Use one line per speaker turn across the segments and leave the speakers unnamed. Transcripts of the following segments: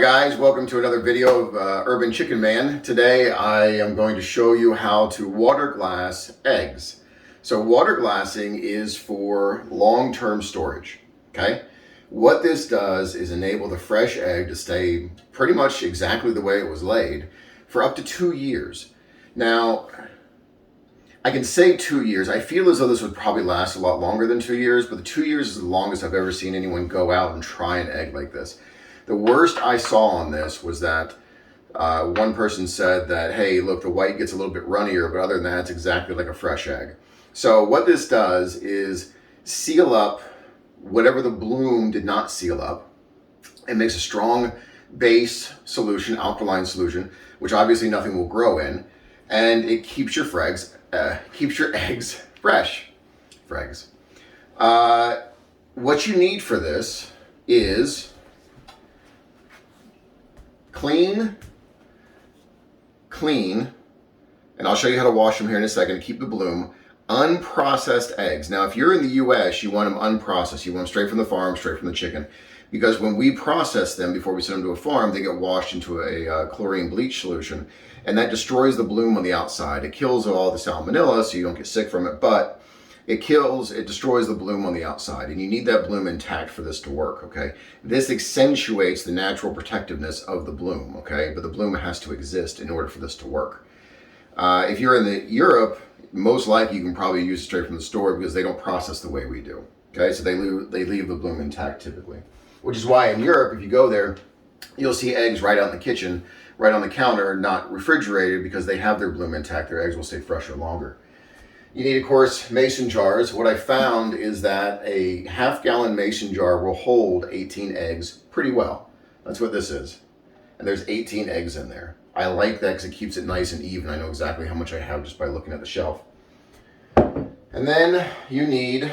guys, welcome to another video of Urban Chicken Man. Today I am going to show you how to water glass eggs. So water glassing is for long-term storage, okay? What this does is enable the fresh egg to stay pretty much exactly the way it was laid for up to 2 years. Now, I can say 2 years. I feel as though this would probably last a lot longer than 2 years, but the 2 years is the longest I've ever seen anyone go out and try an egg like this. The worst I saw on this was that one person said that, hey, look, the white gets a little bit runnier, but other than that, it's exactly like a fresh egg. So what this does is seal up whatever the bloom did not seal up. It makes a strong base solution, alkaline solution, which obviously nothing will grow in, and it keeps your eggs fresh. What you need for this is clean, and I'll show you how to wash them here in a second to keep the bloom, unprocessed eggs. Now, if you're in the US, you want them unprocessed. You want them straight from the farm, straight from the chicken. Because when we process them before we send them to a farm, they get washed into a chlorine bleach solution, and that destroys the bloom on the outside. It kills all the salmonella, so you don't get sick from it, but it destroys the bloom on the outside, and you need that bloom intact for this to work, okay? This accentuates the natural protectiveness of the bloom, okay? But the bloom has to exist in order for this to work. If you're in Europe, most likely you can probably use it straight from the store because they don't process the way we do, okay? So they leave the bloom intact typically. Which is why in Europe, if you go there, you'll see eggs right out in the kitchen, right on the counter, not refrigerated, because they have their bloom intact. Their eggs will stay fresher longer. You need, of course, mason jars. What I found is that a half-gallon mason jar will hold 18 eggs pretty well. That's what this is. And there's 18 eggs in there. I like that because it keeps it nice and even. I know exactly how much I have just by looking at the shelf. And then you need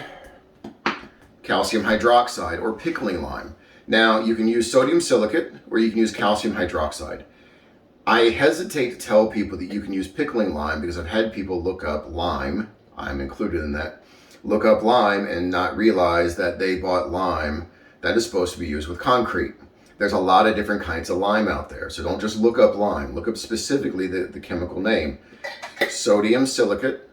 calcium hydroxide or pickling lime. Now, you can use sodium silicate or you can use calcium hydroxide. I hesitate to tell people that you can use pickling lime because I've had people look up lime, I'm included in that, look up lime and not realize that they bought lime that is supposed to be used with concrete. There's a lot of different kinds of lime out there, so don't just look up lime. Look up specifically the chemical name, sodium silicate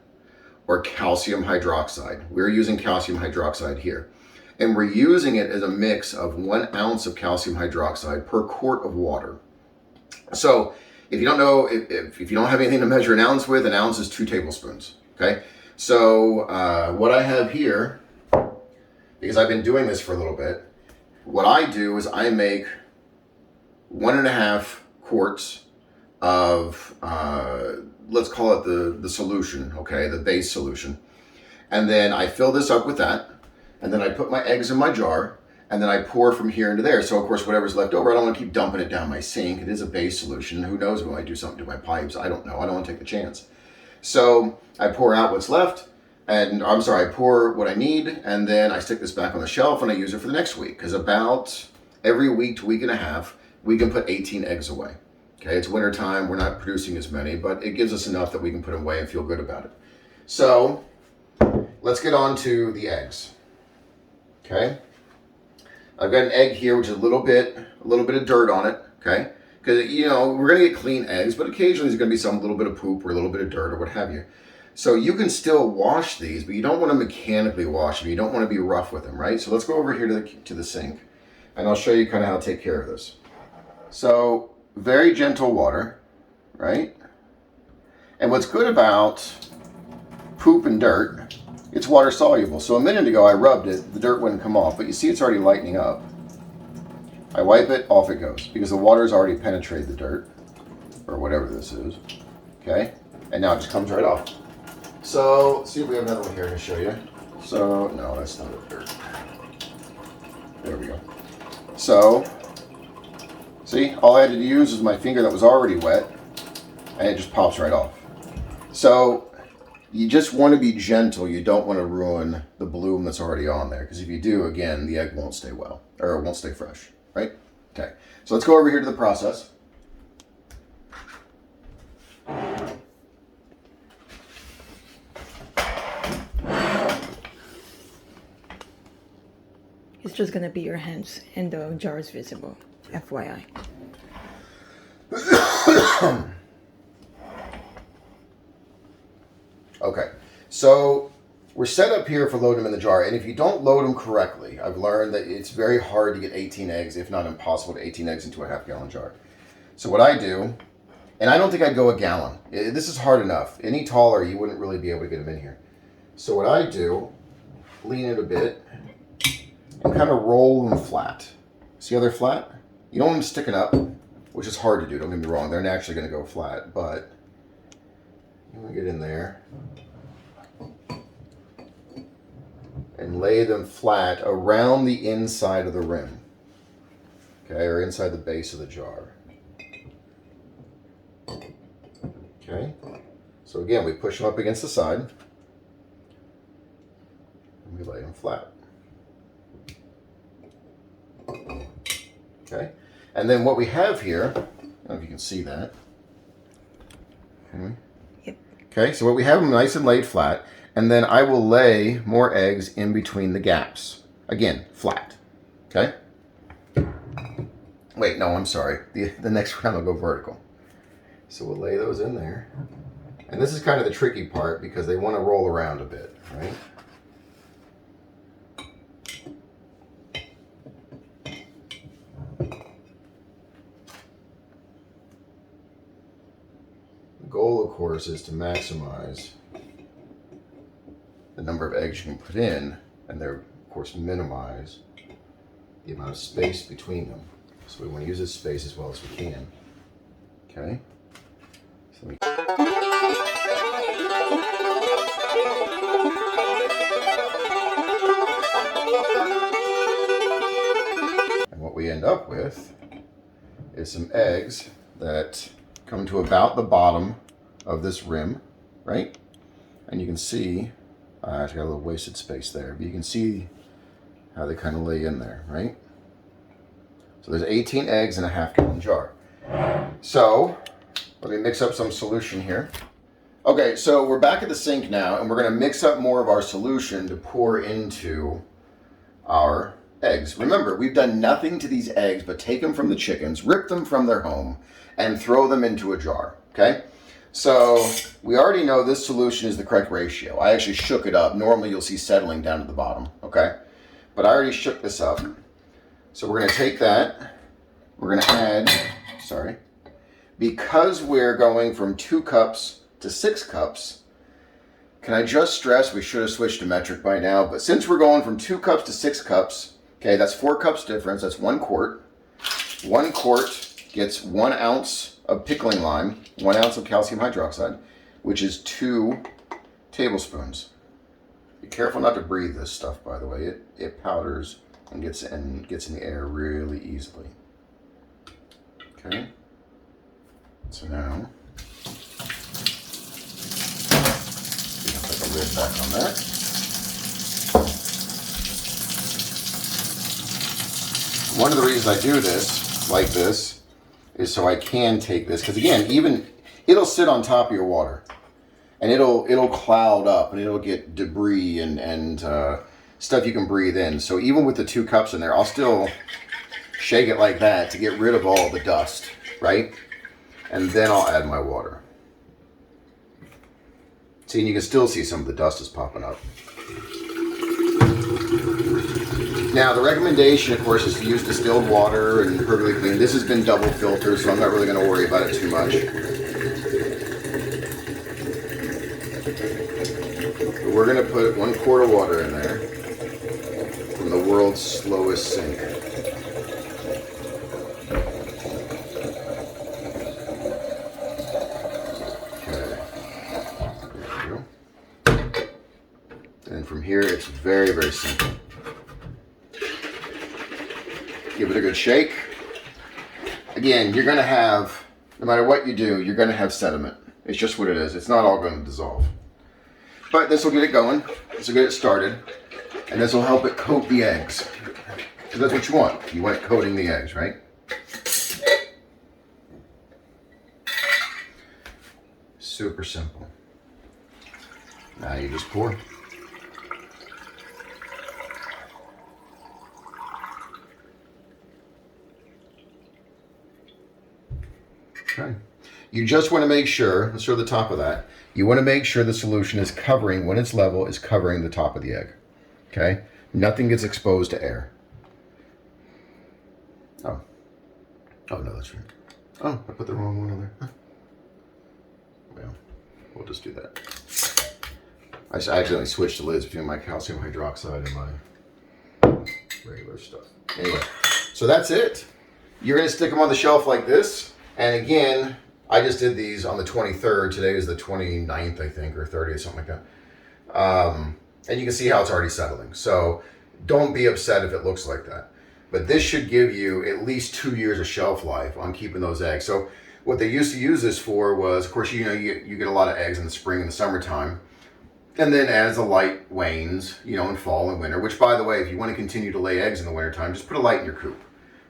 or calcium hydroxide. We're using calcium hydroxide here. And we're using it as a mix of 1 ounce of calcium hydroxide per quart of water. So if you don't know, if you don't have anything to measure an ounce with, an ounce is 2 tablespoons, okay? So what I have here, because I've been doing this for a little bit, what I do is I make 1.5 quarts of, let's call it the solution, okay, the base solution. And then I fill this up with that, and then I put my eggs in my jar, and then I pour from here into there. So of course, whatever's left over, I don't want to keep dumping it down my sink. It is a base solution. Who knows when I do something to my pipes? I don't know. I don't want to take a chance. So I pour out what's left, and I pour what I need, and then I stick this back on the shelf and I use it for the next week. Because about every week to week and a half, we can put 18 eggs away. Okay, it's winter time. We're not producing as many, but it gives us enough that we can put them away and feel good about it. So let's get on to the eggs. Okay. I've got an egg here, which is a little bit of dirt on it, okay? Because, you know, we're going to get clean eggs, but occasionally there's going to be some little bit of poop or a little bit of dirt or what have you. So you can still wash these, but you don't want to mechanically wash them. You don't want to be rough with them, right? So let's go over here to the sink, and I'll show you kind of how to take care of this. So very gentle water, right? And what's good about poop and dirt, it's water soluble. So a minute ago I rubbed it, the dirt wouldn't come off, but you see it's already lightening up. I wipe it, off it goes, because the water's already penetrated the dirt, or whatever this is, okay? And now it just comes right off. So, let's see if we have another one here to show you. So, no, that's not dirt. There we go. So, see, all I had to use was my finger that was already wet, and it just pops right off. So, you just want to be gentle. You don't want to ruin the bloom that's already on there. Because if you do, again, the egg won't stay well. Or it won't stay fresh. Right? Okay. So let's go over here to the process.
It's just going to be your hands and the jar is visible. FYI.
So we're set up here for loading them in the jar, and if you don't load them correctly, I've learned that it's very hard to get 18 eggs, if not impossible to 18 eggs into a half-gallon jar. So what I do, and I don't think I'd go a gallon. This is hard enough. Any taller, you wouldn't really be able to get them in here. So what I do, lean it a bit, and kind of roll them flat. See how they're flat? You don't want them sticking up, which is hard to do, don't get me wrong. They're naturally going to go flat, but you want to get in there and lay them flat around the inside of the rim, okay, or inside the base of the jar. Okay, so again, we push them up against the side and we lay them flat. Okay, and then what we have here, I don't know if you can see that. Can we?
Yep.
Okay, so what we have them nice and laid flat, and then I will lay more eggs in between the gaps. Again, flat. Okay? Wait, no, I'm sorry. The next round will go vertical. So we'll lay those in there. And this is kind of the tricky part because they want to roll around a bit, right? The goal, of course, is to maximize the number of eggs you can put in, and they're, of course, minimize the amount of space between them. So we want to use this space as well as we can. Okay? So and what we end up with is some eggs that come to about the bottom of this rim, right? And you can see, I actually got a little wasted space there, but you can see how they kind of lay in there, right? So there's 18 eggs in a half-gallon jar. So let me mix up some solution here. Okay, so we're back at the sink now, and we're going to mix up more of our solution to pour into our eggs. Remember, we've done nothing to these eggs but take them from the chickens, rip them from their home, and throw them into a jar, okay? So we already know this solution is the correct ratio. I actually shook it up. Normally you'll see settling down at the bottom, okay? But I already shook this up. So we're going to take that, we're going to add, because we're going from 2 cups to 6 cups, can I just stress, we should have switched to metric by now, but since we're going from 2 cups to 6 cups, okay, that's 4 cups difference, that's 1 quart. 1 quart gets 1 ounce of pickling lime, 1 ounce of calcium hydroxide, which is 2 tablespoons. Be careful not to breathe this stuff, by the way. It powders and gets in the air really easily. Okay. So now, put the lid back on that. One of the reasons I do this like this is so I can take this, because again, even it'll sit on top of your water, and it'll cloud up, and it'll get debris and stuff you can breathe in. So even with the 2 cups in there, I'll still shake it like that to get rid of all the dust, right? And then I'll add my water. See, and you can still see some of the dust is popping up. Now, the recommendation, of course, is to use distilled water and perfectly clean. This has been double filtered, so I'm not really going to worry about it too much. But we're going to put 1 quart of water in there from the world's slowest sink. And from here, it's very, very simple. Give it a good shake. Again, you're going to have, no matter what you do, you're going to have sediment. It's just what it is. It's not all going to dissolve. But this will get it going. This will get it started. And this will help it coat the eggs. Because that's what you want. You want it coating the eggs, right? Super simple. Now you just pour. Okay. You just want to make sure, let's show the top of that. You want to make sure the solution is covering, when it's level, is covering the top of the egg. Okay? Nothing gets exposed to air. Oh. Oh, no, that's right. Oh, I put the wrong one in there. Huh. Well, we'll just do that. I accidentally switched the lids between my calcium hydroxide and my regular stuff. Anyway, so that's it. You're going to stick them on the shelf like this. And again, I just did these on the 23rd. Today is the 29th, I think, or 30th, something like that. And you can see how it's already settling. So don't be upset if it looks like that. But this should give you at least 2 years of shelf life on keeping those eggs. So what they used to use this for was, of course, you get a lot of eggs in the spring and the summertime. And then as the light wanes, in fall and winter, which, by the way, if you want to continue to lay eggs in the wintertime, just put a light in your coop.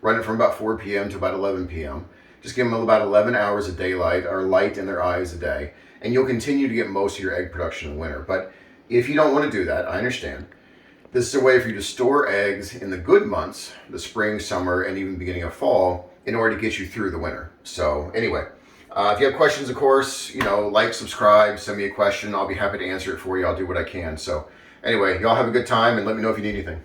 Run it from about 4 p.m. to about 11 p.m. Just give them about 11 hours of daylight or light in their eyes a day. And you'll continue to get most of your egg production in the winter. But if you don't want to do that, I understand. This is a way for you to store eggs in the good months, the spring, summer, and even beginning of fall, in order to get you through the winter. So anyway, if you have questions, of course, like, subscribe, send me a question. I'll be happy to answer it for you. I'll do what I can. So anyway, y'all have a good time and let me know if you need anything.